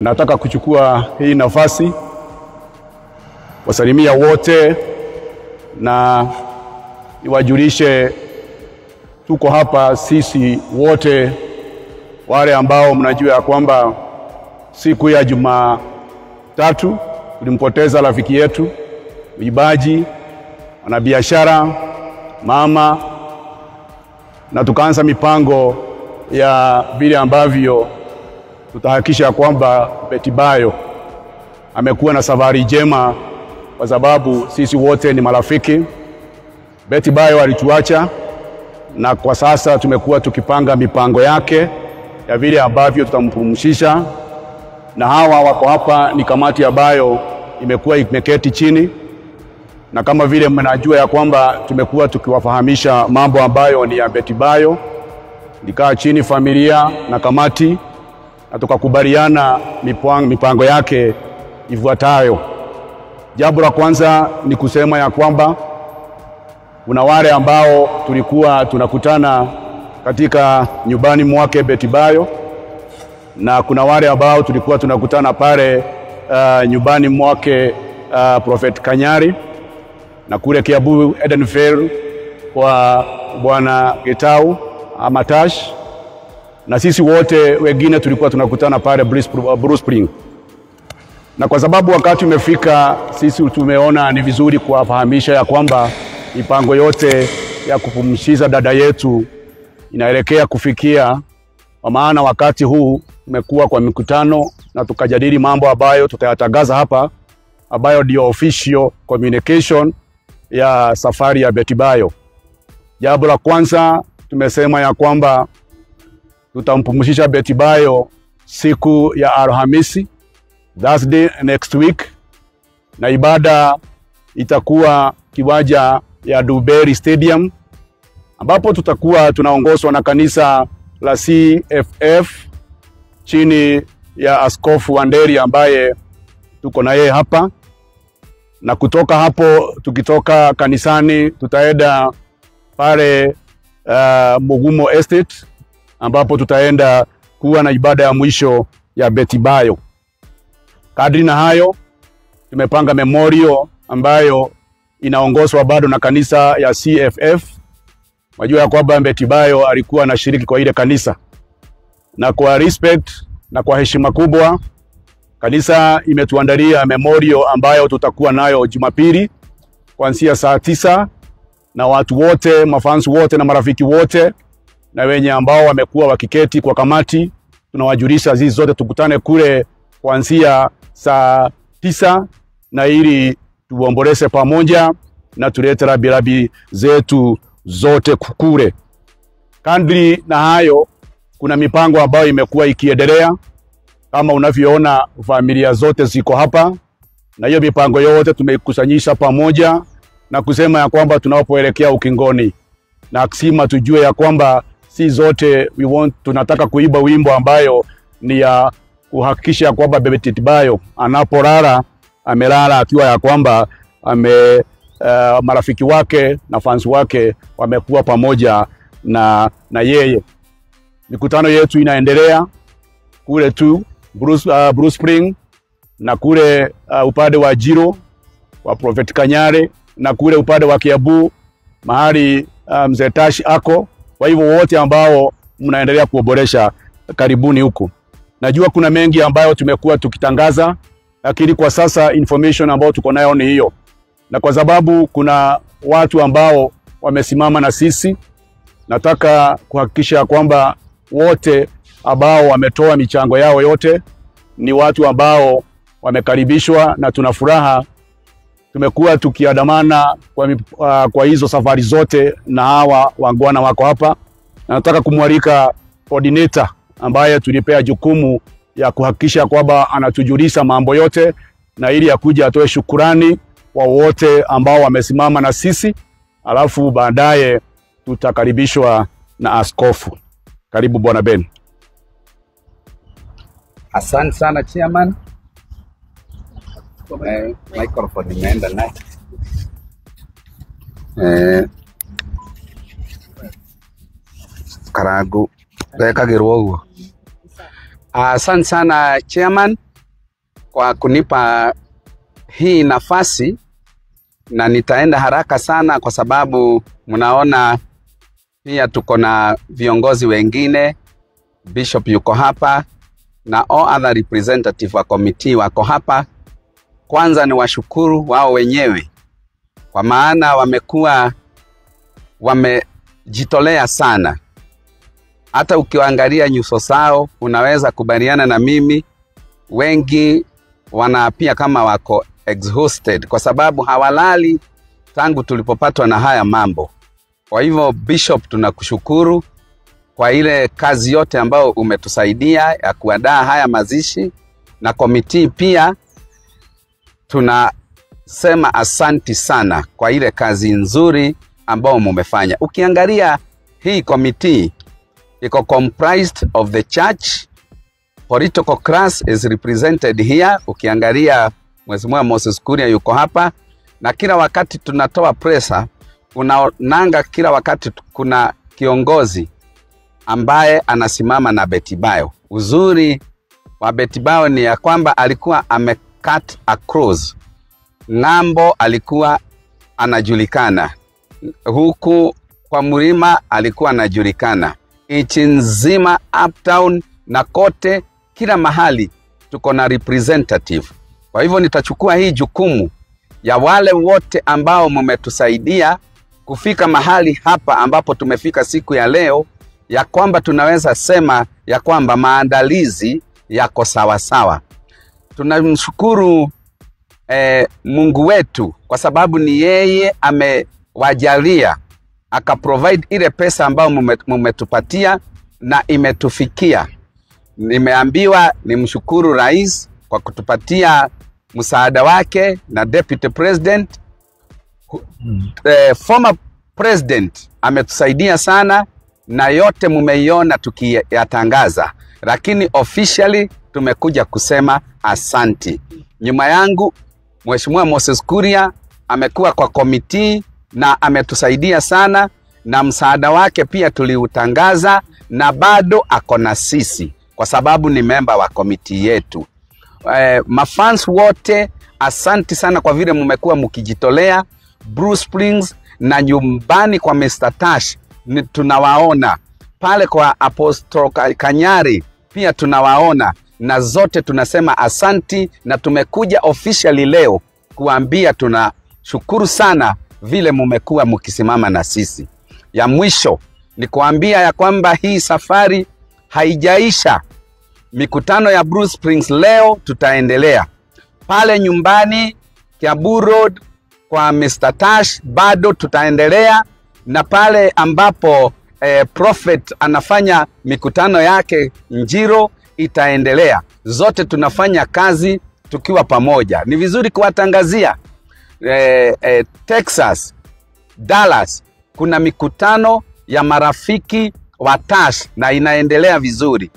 Nataka kuchukua hii nafasi wasalimia wote na niwajulishe tuko hapa sisi wote wale ambao mnajua ya kwamba siku ya Jumatatu tulimpoteza rafiki yetu, mwimbaji, mwanabiashara, mama, na tukaanza mipango ya vile ambavyo tutahakikisha kwamba Betty Bayo amekuwa na safari njema, kwa sababu sisi wote ni marafiki. Betty Bayo alituacha na kwa sasa tumekuwa tukipanga mipango yake ya vile ambavyo tutampumzisha, na hawa wako hapa ni kamati ambayo imekuwa imeketi chini, na kama vile mnajua ya kwamba tumekuwa tukiwafahamisha mambo ambayo ni ya Betty Bayo. Nikaa chini familia na kamati na tukakubaliana mipango yake ifuatayo. Jambo la kwanza ni kusema ya kwamba kuna wale ambao tulikuwa tunakutana katika nyumbani mwake Betty Bayo, na kuna wale ambao tulikuwa tunakutana pale nyumbani mwake Prophet Kanyari, na kule Kiambu Edenvale kwa Bwana Getau Amatash, na sisi wote wengine tulikuwa tunakutana pale Bruce Spring. Na kwa sababu wakati umefika, sisi tumeona ni vizuri kuwafahamisha ya kwamba mipango yote ya kupumzisha dada yetu inaelekea kufikia, kwa maana wakati huu tumekuwa kwa mikutano na tukajadili mambo ambayo tutayatangaza hapa, ambayo ndio official communication ya safari ya Betty Bayo. Jambo la kwanza tumesema ya kwamba tutampumzisha Betty Bayo siku ya Alhamisi, Thursday next week, na ibada itakuwa kiwanja ya Duberi Stadium, ambapo tutakuwa tunaongozwa na kanisa la CFF chini ya Askofu Wanderi ambaye tuko na yeye hapa. Na kutoka hapo, tukitoka kanisani tutaenda pale Mugumo Estate, ambapo tutaenda kuwa na ibada ya mwisho ya Betty Bayo. Kadri na hayo, tumepanga memorial ambayo inaongozwa bado na kanisa ya CFF. Wajua ya kwamba Betty Bayo alikuwa anashiriki kwa ile kanisa, na kwa respect na kwa heshima kubwa kanisa imetuandalia memorial ambayo tutakuwa nayo Jumapili kuanzia saa 9, na watu wote, mafans wote na marafiki wote na wenye ambao wamekuwa wakiketi kwa kamati, tunawajulisha zizi zote tukutane kule kuanzia saa 9, na ili tuomboleze pamoja na tulete rabirabi zetu zote kukure. Kadri na hayo, kuna mipango ambayo imekuwa ikiendelea. Kama unavyoona, familia zote ziko hapa, na hiyo mipango yote tumeikusanyisha pamoja na kusema ya kwamba tunapoelekea ukingoni, na akisema tujue ya kwamba si zote tunataka kuiba wimbo ambayo ni ya kuhakikisha kwamba Betty Bayo anapolala amelala akiwa ya kwamba marafiki wake na fans wake wamekuwa pamoja na yeye. Mikutano yetu inaendelea kule tu Bruce Spring, na kule upande wa Jiro wa Prophet Kanyari, na kule upande wa Kiambu mahali Mzee Tashi ako. Kwa hivyo wote ambao mnaendelea kuboresha, karibuni huku. Najua kuna mengi ambayo tumekuwa tukitangaza, lakini kwa sasa information ambayo tuko nayo ni hiyo. Na kwa sababu kuna watu ambao wamesimama na sisi, nataka kuhakikisha kwamba wote ambao wametoa michango yao yote ni watu ambao wamekaribishwa, na tuna furaha. Tumekuwa tukiandamana kwa hizo safari zote, na hawa wangwana wako hapa, na nataka kumwalika coordinator ambaye tulipea jukumu ya kuhakikisha kwamba anatujulisha mambo yote, na ili akuja atoe shukurani kwa wote ambao wamesimama na sisi, alafu baadaye tutakaribishwa na askofu. Karibu Bwana Ben. Asante sana chairman. Microphone imeenda naye. Karagu weka girogo. Asante sana chairman. kwa kunipa hii nafasi, na nitaenda haraka sana kwa sababu mnaona pia tuko na viongozi wengine. Bishop yuko hapa na all other representative wa committee wako hapa. Kwanza ni washukuru wao wenyewe kwa maana wamejitolea sana. Hata ukiangalia nyuso zao unaweza kubaliana na mimi, wengi wanaapia kama wako exhausted kwa sababu hawalali tangu tulipopatwa na haya mambo. Kwa hivyo Bishop, tunakushukuru kwa ile kazi yote ambayo umetusaidia ya kuandaa haya mazishi, na committee pia tunasema asanti sana kwa ile kazi nzuri ambayo mumefanya. Ukiangalia hii committee iko comprised of the church, political class is represented here. Ukiangalia Mheshimiwa Moses Kuria yuko hapa, na kila wakati tunatoa presa, unaonanga kila wakati kuna kiongozi ambaye anasimama na Betty Bayo. Uzuri wa Betty Bayo ni ya kwamba alikuwa cut across. Ng'ambo alikuwa anajulikana, huku kwa Mlima alikuwa anajulikana, nchi nzima, uptown na kote, kila mahali tuko na representative. Kwa hivyo nitachukua hii jukumu ya wale wote ambao mmetusaidia kufika mahali hapa ambapo tumefika siku ya leo, ya kwamba tunaweza sema ya kwamba maandalizi yako sawa sawa. Tunamshukuru Mungu wetu kwa sababu ni yeye amewajalia akaprovide ile pesa ambayo mmetupatia na imetufikia. Nimeambiwa nimshukuru rais kwa kutupatia msaada wake na deputy president. Former president ametusaidia sana na yote mumeiona tukiyatangaza, lakini officially tumekuja kusema asanti. Nyuma yangu Mheshimiwa Moses Kuria amekuwa kwa committee na ametusaidia sana, na msaada wake pia tuliutangaza, na bado ako na sisi kwa sababu ni member wa committee yetu. Mafans wote asanti sana kwa vile mmekuwa mkijitolea. Bruce Springs na nyumbani kwa Mr. Tash tunawaona, pale kwa Apostle Kanyari pia tunawaona, na zote tunasema asanti, na tumekuja officially leo kuambia tunashukuru sana vile mmekuwa mkisimama na sisi. Ya mwisho ni kuambia ya kwamba hii safari haijaisha. Mikutano ya Bruce Springs leo tutaendelea. Pale nyumbani Kiambu Road kwa Mr. Tash bado tutaendelea, na pale ambapo Prophet anafanya mikutano yake Njiro itaendelea. Zote tunafanya kazi tukiwa pamoja. Ni vizuri kuwatangazia Texas, Dallas kuna mikutano ya marafiki wa Tash na inaendelea vizuri.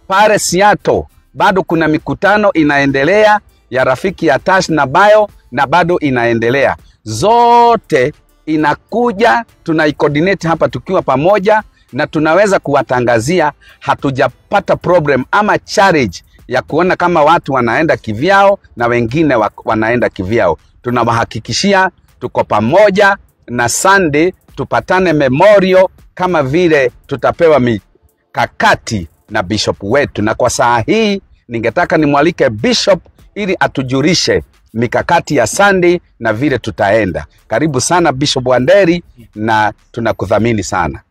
Pale Seattle bado kuna mikutano inaendelea ya rafiki ya Tash na Bayo, na bado inaendelea. Zote inakuja, tunaicoordinate hapa tukiwa pamoja, na tunaweza kuwatangazia. Hatujapata problem ama challenge ya kuona kama watu wanaenda kivyao na wengine wanaenda kivyao. Tunawahakikishia tuko pamoja, na Sunday tupatane memorial kama vile tutapewa mikakati na bishop wetu. Na kwa saa hii ningetaka nimwalike bishop ili atujulishe mikakati ya Sunday na vile tutaenda. Karibu sana Bishop Wanderi, na tunakudhamini sana.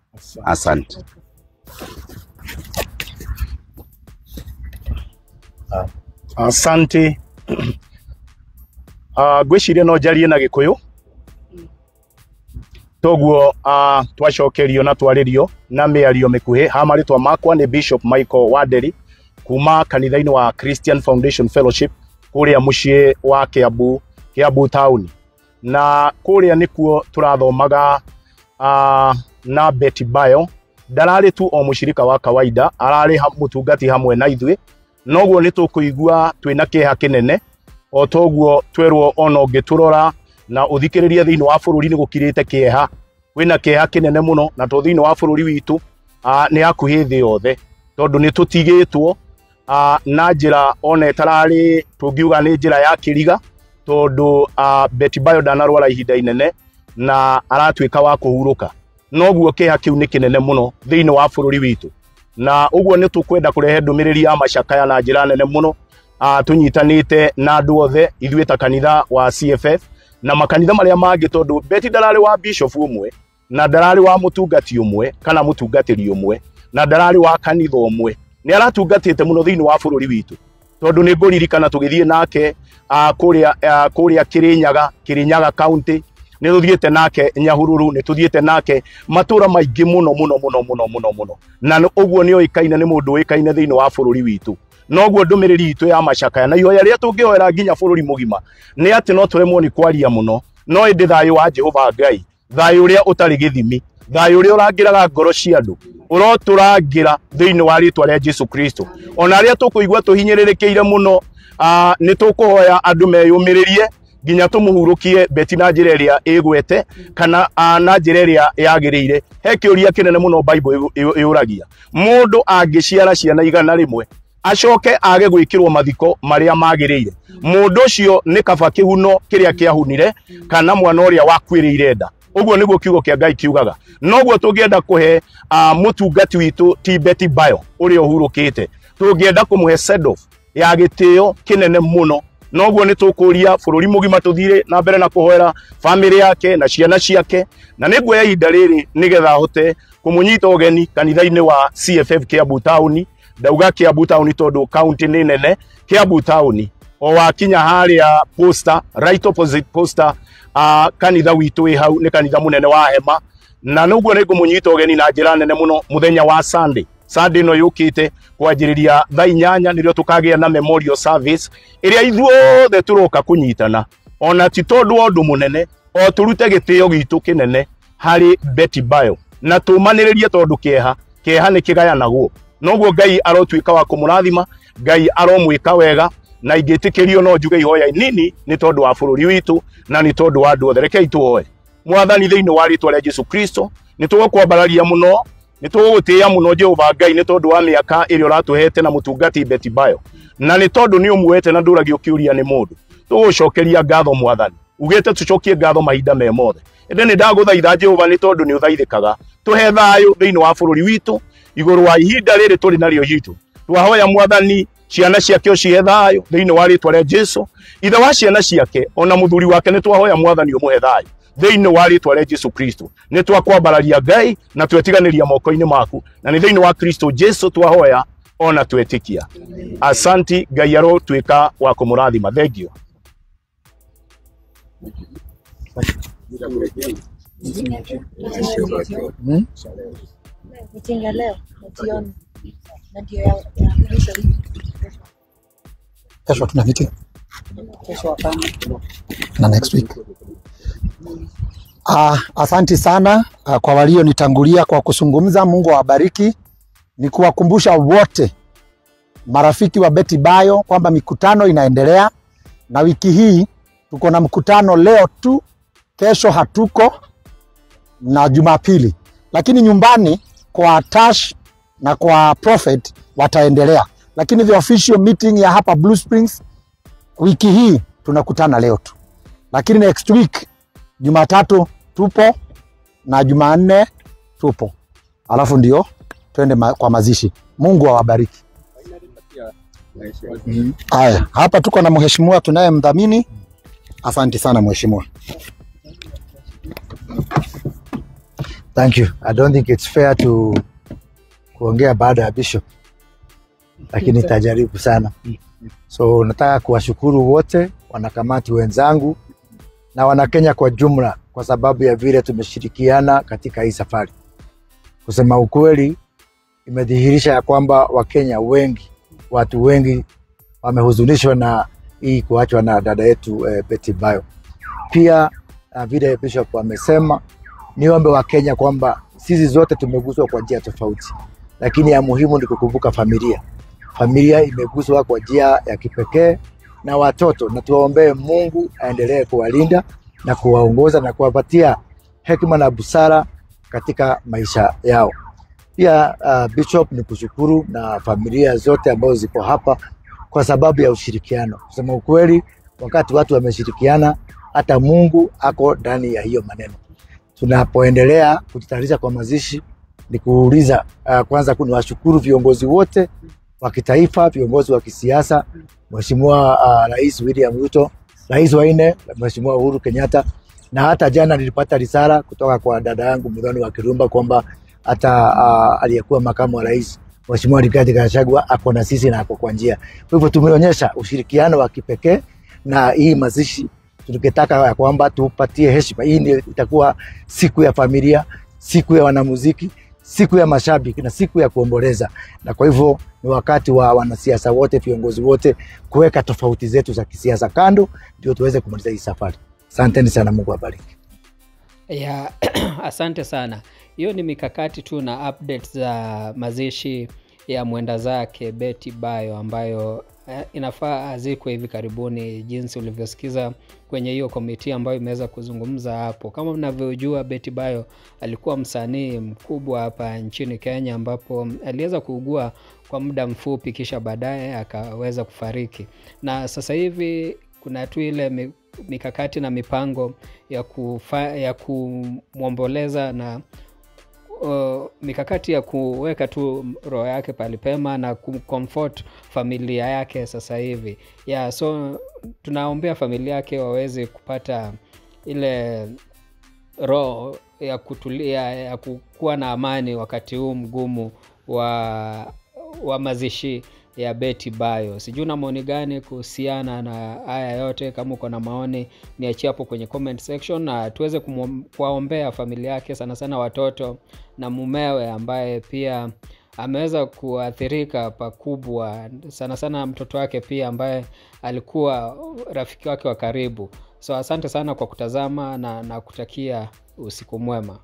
Asante. Asante. Gwiciria no jarie na Gikuyu. Toguo twacokerio na twaririo na miario mikuhi. Hamaritwa makwa ni Bishop Michael Wanderi kuma kanitha-ini wa Christian Foundation Fellowship kuria mucii wa Kiambu town, na kuria nikuo turathomaga na Betty Bayo. Ndarari tu o mushirika wa kawaida, arari mutungati hamwe na ithuĩ, noguo ni tukuigua twina kieha kinene o toguo twerwo ono ngiturora na uthikiriria thiini wa bururi ni gukirite kieha. Wina kieha kinene muno, na to thiini wa bururi witu ni hakuhi thi yothe, tondu ni tutigitwo na njira one tarari tungiuga ni njira ya kiriga tondu Betty Bayo ndanarwara ihinda inene na aratwika wa kuhuruka noguo kiha kiu ni kinene muno thiini wa bururi witu na uguo ni tukwenda kurehe ndumiriri ya macakaya na njira nene muno tunyitanite na andu othe ithuĩ ta kanitha wa CFF na makanitha maria mangi tondu Betty ndarari wa bishop umwe na ndarari wa mutungati umwe kana mutungatiri umwe na ndarari wa kanitha umwe ni aratungatite muno thiini wa bururi witu tondu ni nguririkana tugithie nake kuria Kirinyaga county ni tuthiete nake Nyahururu ni tuthiete nake matura maingi muno na uguo ni oikaine ni mundu oikaine thiini wa bururi witu noguo ndumiriri itu ya macakaya na ihoya ria tungioera nginya bururi mugima ni ati no turemwo ni kwaria muno no indi thayu wa Jehova Ngai thayu uria utari githimi thayu uria urangiraga ngoro cia andu uroturangira thiini wa ritwa ria Jesu Kristo ona aria tukuigwa tuhinyiririkiire muno ni tukuhoya andu meyumiririe nginya tumuhurukie Betty na njira iria igwete kana na njira iria yagiriire he kiuria kinene muno Bible iuragia mundu angiciara ciana igana rimwe acoke age gwikirwo mathiko maria magiriire mundu ucio ni kaba kihuno kiria kiahunire kana mwana uria wakwiriire nda uguo niguo kiugo kia Ngai kiugaga noguo tungienda kuhe mutungati witu ti Betty Bayo uria uhurukite tungienda kumuhe send off ya gitio kinene muno noguo ni tukuria bururi mugima tuthire na mbere na kuhoera family yake na ciana ciake na niguo ihinda riri nigetha hote kumunyita ugeni kanitha-ini wa CFF Kiambu Town ndauga Kiambu Town tondu county ni nene Kiambu Town o wakinya haria poster right opposite poster kanitha witu wi hau ni kanitha munene wa hema na nuguo ni kumunyita ugeni na njira nene muno muthenya wa Sunday no yukite kwanjiriria thaa 8 nirio tukagia na memorial service iria ithuothe turoka kunyitana ona ti tondu undu munene o turute gitio gitu kinene hari Betty Bayo na tumaniririe tondu kieha ni kigayanagwo noguo Ngai arotwika wa kumurathima Ngai aromwika wega na ingitikirio no njuge ihoya nini ni tondu wa bururi witu na ni tondu wa andu othe rekei tuoe mwathani thiini wa ritwa ria Jesu Kristo ni tugukwambararia muno ni tugutia muno Jehova Ngai ni tondu wa miaka iria uratuhete na mutungati Betty Bayo na ni tondu ni umwete na nduragio kiuria ni mundu tugucokeria ngatho mwathani ugite tucokie ngatho mahinda me mothe ende ni ndaguthaitha Jehova ni tondu ni uthaithikaga tuhe thayu thiini wa bururi witu iguru wa ihinda riri turi nario yitu twahoya mwathani ciana ciake cihe thayu thiini wa ritwa ria Jesu ithe wa ciana ciake ona muthuri wake ni twahoya mwathani umuhe thayu thiini wa ritwa ria Jesu Kristo ni twakwambararia Ngai na twetiganiria moko-ini maku na ni thiini wa Kristo Jesu twahoya ona twetikia asanti Ngai arotwika wa kumurathima thengio meeting ya leo jioni na ndio ya kesho tuna meeting kesho hapana na next week. Asanti sana kwa walio nitangulia kwa kuzungumza. Mungu awabariki. Ni kuwakumbusha wote marafiki wa Betty Bayo kwamba mikutano inaendelea na wiki hii tuko na mkutano leo tu, kesho hatuko na Jumapili, lakini nyumbani kwa Tash na kwa Prophet wataendelea, lakini the official meeting ya hapa Blue Springs wiki hii tunakutana leo tu, lakini next week Jumatatu tupo na Jumanne tupo, alafu ndio twende kwa mazishi. Mungu awabariki. Haya, hapa tuko na mheshimiwa tunayemdhamini. Asante sana mheshimiwa. Thank you. I don't think it's fair to kuongea baada ya bishop, lakini nitajaribu sana. So nataka kuwashukuru wote wanakamati wenzangu na Wanakenya kwa jumla kwa sababu ya vile tumeshirikiana katika hii safari. Kusema ukweli, imedhihirisha ya kwamba Wakenya wengi, watu wengi wamehuzunishwa na hii kuachwa na dada yetu Betty Bayo. Pia vile bishop amesema, niombe Wakenya kwamba sisi zote tumeguswa kwa njia tofauti, lakini ya muhimu ni kukumbuka familia. Familia imeguswa kwa njia ya kipekee na watoto, na tuwaombee Mungu aendelee kuwalinda na kuwaongoza na kuwapatia hekima na busara katika maisha yao. Pia Bishop, ni kushukuru na familia zote ambazo ziko hapa kwa sababu ya ushirikiano. Kusema ukweli, wakati watu wameshirikiana, hata Mungu ako ndani ya hiyo maneno. Tunapoendelea kujitayarisha kwa mazishi, ni kuuliza kwanza washukuru viongozi wote wa kitaifa, viongozi wa kisiasa, Mheshimiwa Rais William Ruto, Rais wa 4 Mheshimiwa Uhuru Kenyatta, na hata jana nilipata risala kutoka kwa dada yangu Muthoni wa Kirumba kwamba hata aliyekuwa makamu wa rais Mheshimiwa Rigathi Gachagua ako na sisi na ako kwa njia. Kwa hivyo tumeonyesha ushirikiano wa kipekee, na hii mazishi tungetaka ya kwamba tupatie heshima. Hii ndio itakuwa siku ya familia, siku ya wanamuziki, siku ya mashabiki na siku ya kuomboleza. Na kwa hivyo ni wakati wa wanasiasa wote, viongozi wote kuweka tofauti zetu za kisiasa kando, ndio tuweze kumaliza hii safari. Asanteni sana, Mungu awabariki. Ya, asante sana. Hiyo ni mikakati tu na updates za mazishi ya mwenda zake Betty Bayo ambayo inafaa azikwe hivi karibuni, jinsi ulivyosikiza kwenye hiyo komiti ambayo imeweza kuzungumza hapo. Kama mnavyojua, Betty Bayo alikuwa msanii mkubwa hapa nchini Kenya, ambapo aliweza kuugua kwa muda mfupi kisha baadaye akaweza kufariki. Na sasa hivi kuna tu ile mikakati na mipango ya kumwomboleza na mikakati ya kuweka tu roho yake palipema na kumcomfort familia yake sasa hivi. So tunaombea familia yake waweze kupata ile roho ya kutulia, ya kuwa na amani wakati huu mgumu wa mazishi ya Betty Bayo. Sijui na maoni gani kuhusiana na haya yote? Kama uko na maoni niachie hapo kwenye comment section, na tuweze kuwaombea familia yake, sana sana watoto na mumewe ambaye pia ameweza kuathirika pakubwa, sana sana mtoto wake pia ambaye alikuwa rafiki wake wa karibu. So asante sana kwa kutazama na kutakia usiku mwema.